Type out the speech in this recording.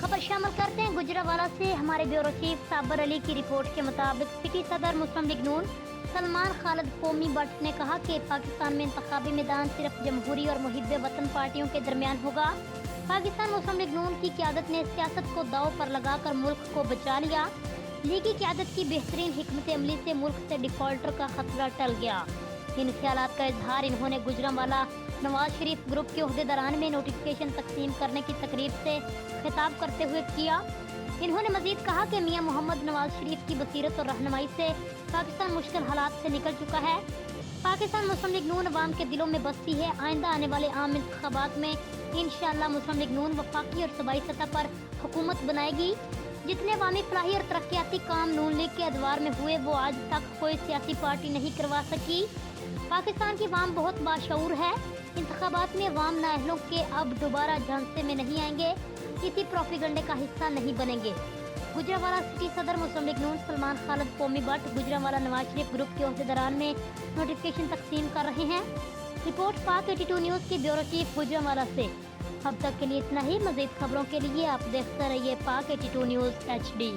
खबर शामिल करते हैं गुजरांवाला से। हमारे ब्यूरो चीफ साबर अली की रिपोर्ट के मुताबिक सिटी सदर मुस्लिम लीग नून सलमान खालिद कौमी भट्ट ने कहा कि पाकिस्तान में इंतखाबी मैदान सिर्फ जमहूरी और मुहिब वतन पार्टियों के दरमियान होगा। पाकिस्तान मुस्लिम लीग नून की क़यादत ने सियासत को दांव पर लगाकर मुल्क को बचा लिया। लीगी क़यादत की बेहतरीन हिकमत अमली से मुल्क से डिफॉल्टर का खतरा टल गया। इन ख्यालात का इजहार इन्होंने गुजरांवाला नवाज शरीफ ग्रुप के ओहदेदारान में नोटिफिकेशन तकसीम करने की तकरीब से खिताब करते हुए किया। इन्होंने मजीद कहा कि मियां मोहम्मद नवाज शरीफ की बसीरत और रहनुमाई से पाकिस्तान मुश्किल हालात से निकल चुका है। पाकिस्तान मुस्लिम लीग नून अवाम के दिलों में बसती है। आइंदा आने वाले आम इंतखाबात में इंशाअल्लाह मुस्लिम लीग नून वफाकी और सूबाई सतह पर हुकूमत बनाएगी। जितने अवामी फलाही और तरक्याती काम नून लीग के अदवार में हुए वो आज तक कोई सियासी पार्टी नहीं करवा सकी। पाकिस्तान की अवाम बहुत बाशऊर है। इंतखाबात में अवाम नाअहलों के अब दोबारा झांसे में नहीं आएंगे, किसी प्रोपेगेंडे का हिस्सा नहीं बनेंगे। गुजरांवाला सिटी सदर मुस्लिम लीग नून सलमान खालिद कौमी भट्ट गुजरांवाला नवाज शरीफ ग्रुप के ओहदेदारान में नोटिफिकेशन तकसीम कर रहे हैं। रिपोर्ट पाक 82 न्यूज़ के ब्यूरो चीफ गुजरांवाला से। अब तक के लिए इतना ही। मज़ीद खबरों के लिए आप देखते रहिए पाक 82 न्यूज़ HD।